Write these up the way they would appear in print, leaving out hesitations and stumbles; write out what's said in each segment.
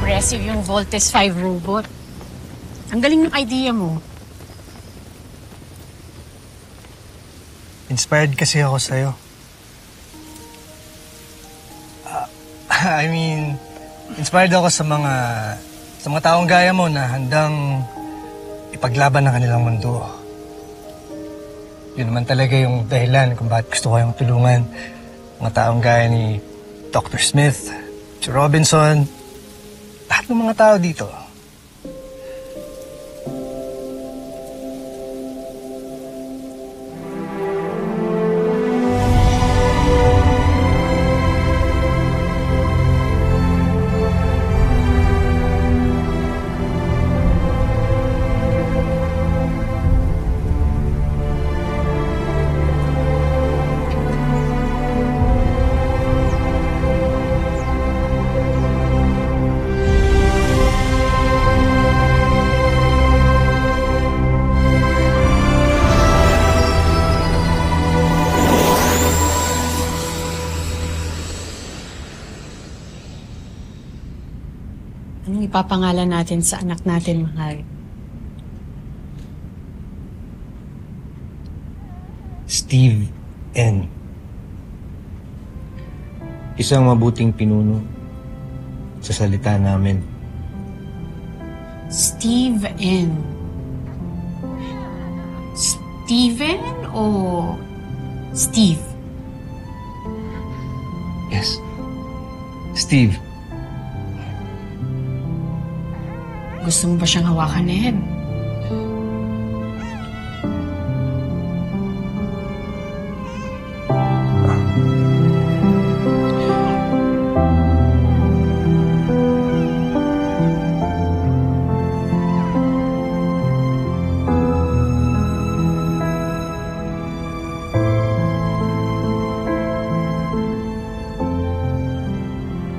Impressive yung Voltes 5 robot. Ang galing ng idea mo. Inspired kasi ako sa'yo. Inspired ako sa mga taong gaya mo na handang ipaglaban ang kanilang mundo. Yun naman talaga yung dahilan kung bakit gusto ko kayong tulungan. Mga taong gaya ni Dr. Smith, si Robinson, lahat ng mga tao dito. Anong ipapangalan natin sa anak natin, mahal? Steve N. Isang mabuting pinuno sa salita namin. Steve N. Steven o Steve? Yes. Steve. Gusto mo ba siyang hawakan, Ned?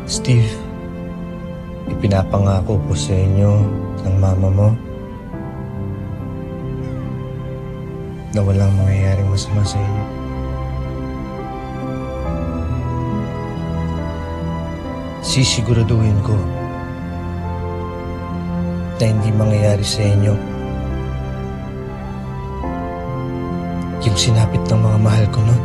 Steve, ipinapangako ko sa inyo ng mama mo na walang mangyayaring masama sa inyo. Sisiguraduhin ko na hindi mangyayari sa inyo yung sinapit ng mga mahal ko noon.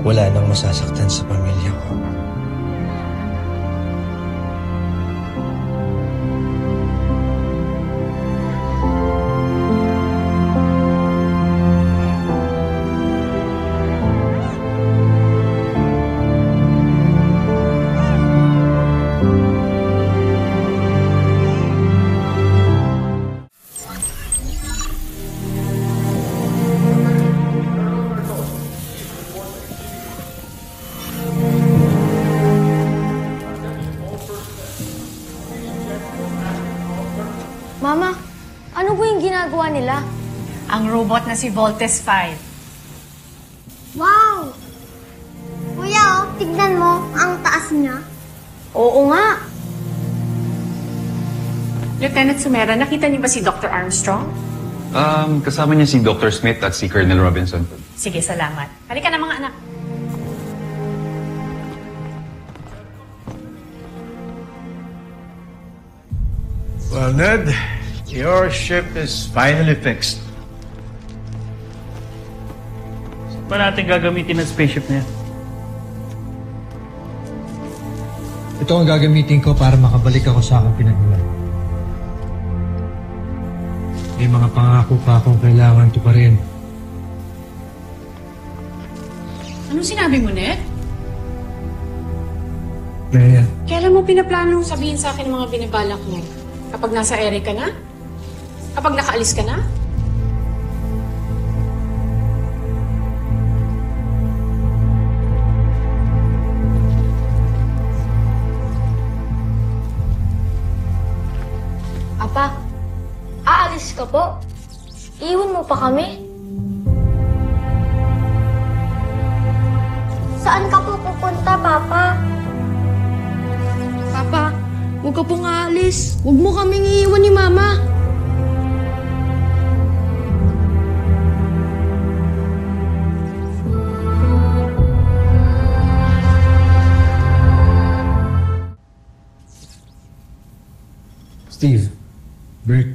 Wala nang masasaktan sa pamilya ko. Mama, ano po yung ginagawa nila? Ang robot na si Voltes 5. Wow! Kuya, tignan mo, ang taas niya. Oo nga. Lieutenant Sumera, nakita niyo ba si Dr. Armstrong? Kasama niya si Dr. Smith at si Colonel Robinson. Sige, salamat. Halika na mga anak. Well, Ned, your ship is finally fixed. Saan ba natin gagamitin ang spaceship na yan? Ito ang gagamitin ko para makabalik ako sa aking pinagmulan. May mga pangako pa akong kailangan tuparin. Anong sinabi mo, Ned? Leia, Kailan mo pinaplanong sabihin sa akin ang mga binabalak mo? Kapag nasa ere ka na? Kapag nakaalis ka na? Apa, aalis ka po? Iwan mo pa kami? Saan ka po pupunta, Papa? Papa, huwag ka pong aalis. Huwag mo kaming iiwan ni Mama. Steve, Bert,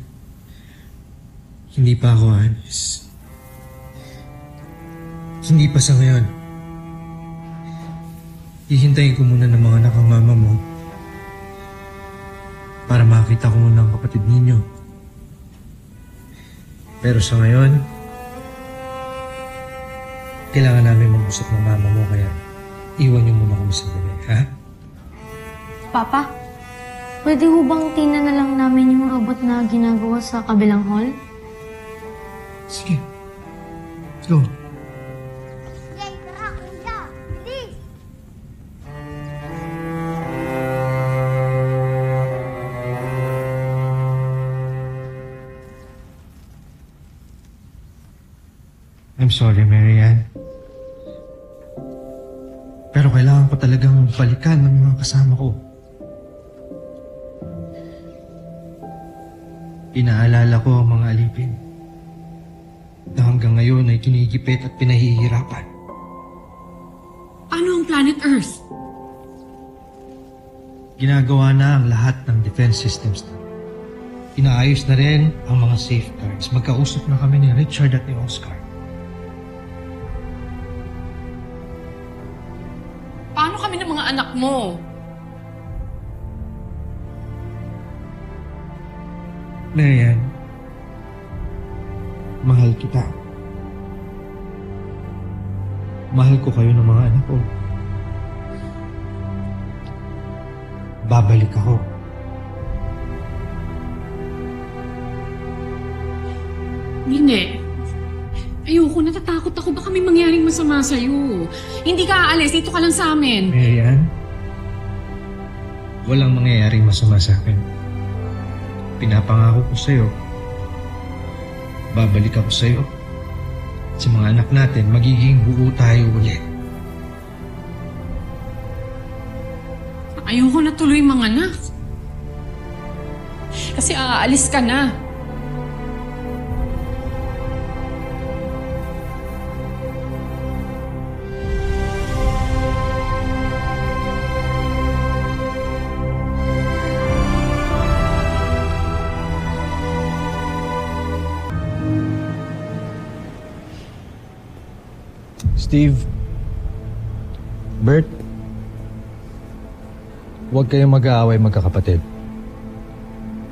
hindi pa ako alis. Hindi pa sa ngayon. Hihintayin ko muna ng mga anak ang mama mo para makita ko muna ang kapatid ninyo. Pero sa ngayon, kailangan namin mag-usap ng mama mo kaya iwan niyo muna kami sandali, ha? Papa, pwede ho bang tingnan na lang namin yung robot na ginagawa sa kabilang hall? Sige. Let's go. Yay, tara, kuya! Bilis! I'm sorry, Marianne. Pero kailangan ko talagang balikan ng mga kasama ko. Inaalala ko ang mga alipin na hanggang ngayon ay kinigipit at pinahihirapan. Ano ang planet Earth? Ginagawa na ang lahat ng defense systems na. Inaayos na rin ang mga safeguards. Magkausap na kami ni Richard at ni Oscar. Paano kami ng mga anak mo? Marianne, mahal kita. Mahal ko kayo ng mga anak ko. Babalik ako. Hindi. Ayoko, natatakot ako. Baka may mangyaring masama sa'yo. Hindi ka aalis. Dito ka lang sa amin. Marianne, walang mangyayaring masama sa akin. Pinapangako ko sa'yo. Babalik ako sa'yo. At sa mga anak natin, magiging buo tayo ulit. Ayoko na tuloy mga anak. Kasi aalis ka na. Steve, Bert, huwag kayong mag-aaway magkakapatid.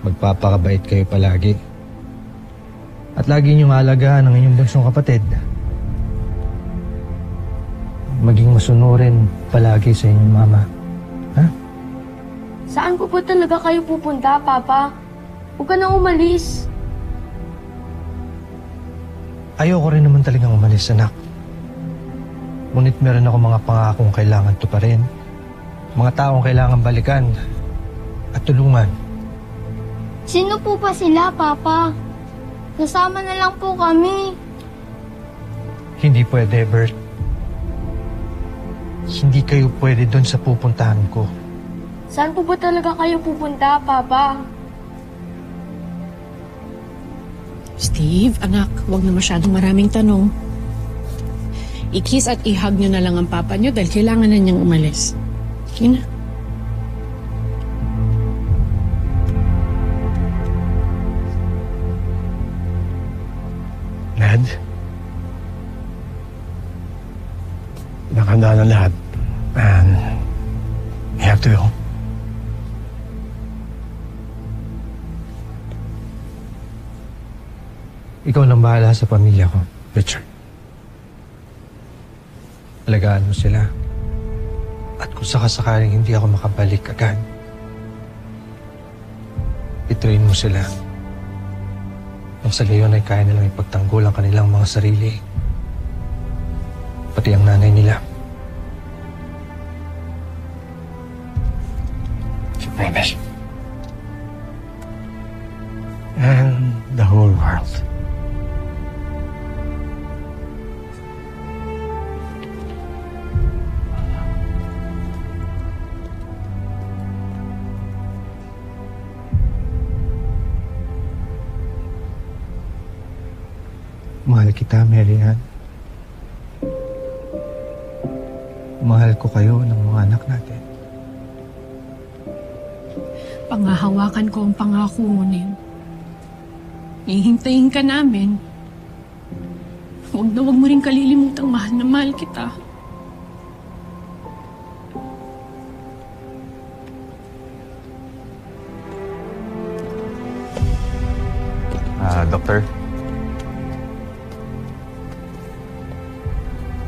Magpapakabait kayo palagi. At lagi niyong alagaan ang inyong bunsong kapatid. Maging masunurin palagi sa inyong mama. Ha? Saan po ba talaga kayo pupunta, Papa? Huwag ka nang umalis. Ayoko rin naman talagang umalis, anak. Ngunit meron ako mga pangakong kailangan tuparin. Mga taong kailangan balikan at tulungan. Sino po pa sila, Papa? Kasama na lang po kami. Hindi pwede, Bert. Hindi kayo pwede doon sa pupuntahan ko. Saan po ba talaga kayo pupunta, Papa? Steve, anak, huwag na masyadong maraming tanong. I-kiss at i-hug nyo na lang ang papa nyo dahil kailangan na niyang umalis. Sige na. Ned? Nakahanda na lahat. And we have to go. Ikaw nang bahala sa pamilya ko, Richard. Alagaan mo sila. At kung sakasakaling hindi ako makabalik agad, ituin mo sila. Nang sa gayon ay kaya nilang ipagtanggol ang kanilang mga sarili. Pati ang nanay nila. I promise. And the whole world. Mahal kita, Marianne. Mahal ko kayo ng mga anak natin. Pangahawakan ko ang pangako mo, Ned. Hihintayin ka namin. Huwag mo rin kalilimutang mahal na mahal kita. Doctor?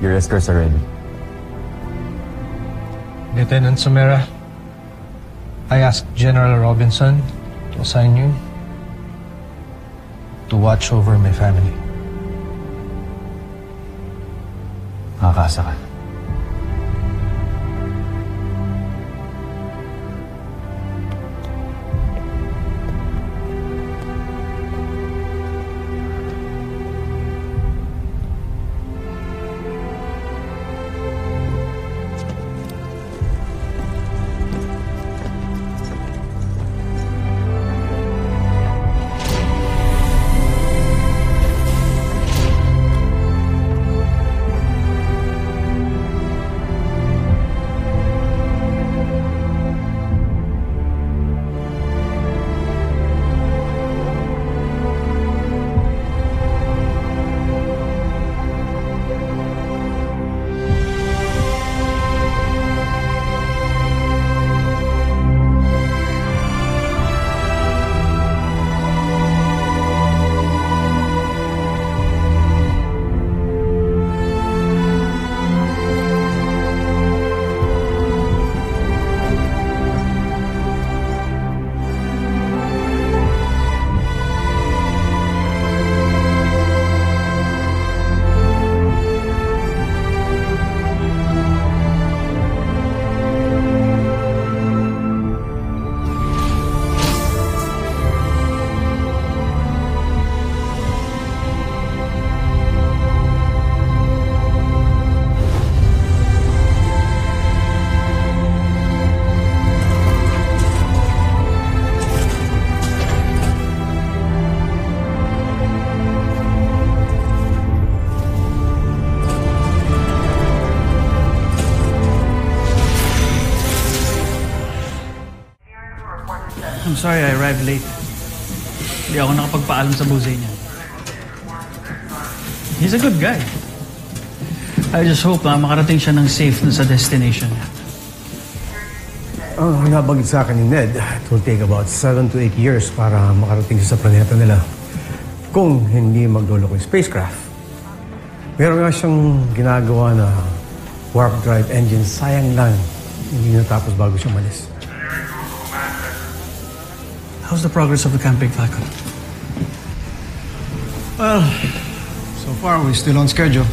Your escorts are ready. Lieutenant Sumera, I asked General Robinson to assign you to watch over my family. Makakasa ka. I'm sorry I arrived late. Hindi ako nakapagpaalam sa busay niya. He's a good guy. I just hope na makarating siya ng safe dun sa destination niya. Nabanggit sa akin ni Ned, it will take about 7 to 8 years para makarating siya sa planeta nila. Kung hindi magloloko yung spacecraft. Meron nga siyang ginagawa na warp drive engine. Sayang lang, hindi natapos bago siya malis. How's the progress of the camping, Falcon? Well, so far we're still on schedule.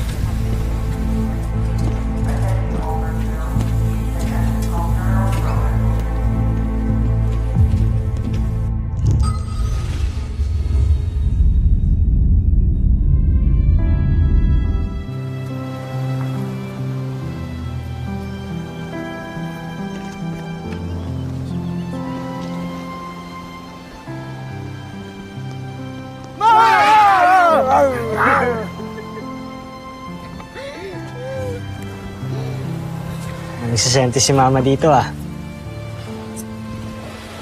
Nagsisente si Mama dito ah.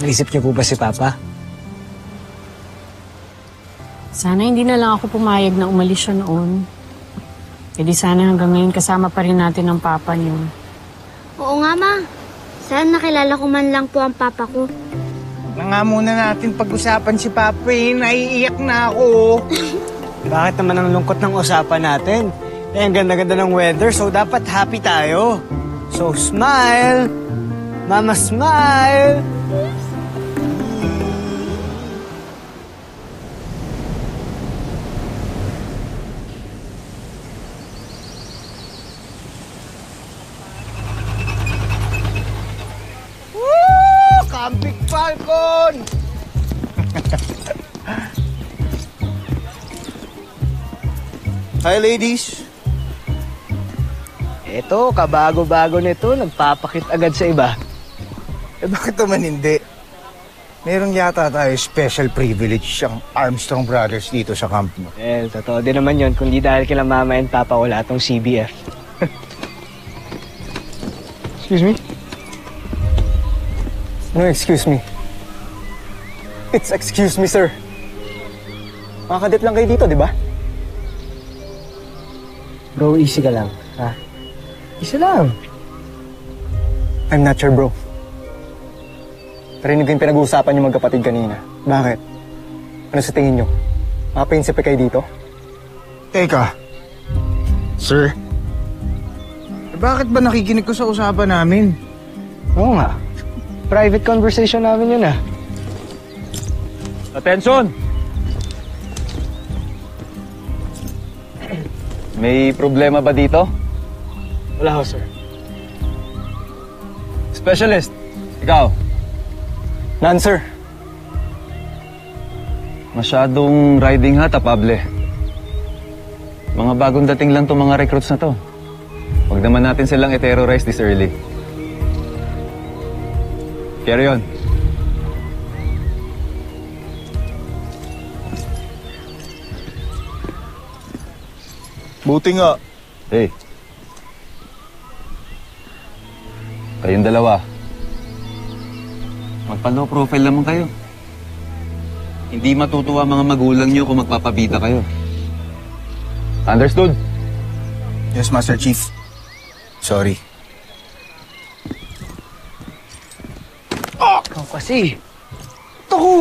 Naisip niyo po ba si Papa? Sana hindi na lang ako pumayag na umalis siya noon. E di sana hanggang ngayon kasama pa rin natin ang papa niyo. Oo nga, Ma. Sana nakilala ko man lang po ang papa ko. Na nga muna natin pag-usapan si Papa eh. Naiiyak na ako. Bakit naman ang lungkot ng usapan natin? Eh, ang ganda-ganda ng weather, so dapat happy tayo. So smile! Mama, smile! Woo! Camping Falcon! Hi, ladies. Eto, kabago-bago nito, nagpapakit agad sa iba. Eh, bakit naman hindi? Meron yata tayo special privilege siyang Armstrong Brothers dito sa camp mo. Eh, totoo din naman yun. Kundi dahil kila Mama and Papa, wala tong CBF. Excuse me? No, excuse me. Excuse me, sir. Mga kadet lang kayo dito, di ba? Bro, easy ka lang, ha? Easy lang. I'm not sure, bro. Narinig ko yung pinag-uusapan yung magkapatid kanina. Bakit? Ano sa tingin nyo? Mga prinsipe kayo dito? Teka. Sir? Bakit ba nakikinig ko sa usapan namin? Oo nga. Private conversation namin yun, ah. Attention! May problema ba dito? Wala ho, sir. Specialist, ikaw. None, sir. Masyadong riding ha, tapable. Mga bagong dating lang to mga recruits na to. Huwag naman natin silang i-terrorize this early. Carry on. Buti nga. Hey. Kayong dalawa. Magpa-low profile naman kayo. Hindi matutuwa mga magulang nyo kung magpapabida kayo. Understood? Yes, Master Chief. Sorry. Ikaw kasi. Ito ko.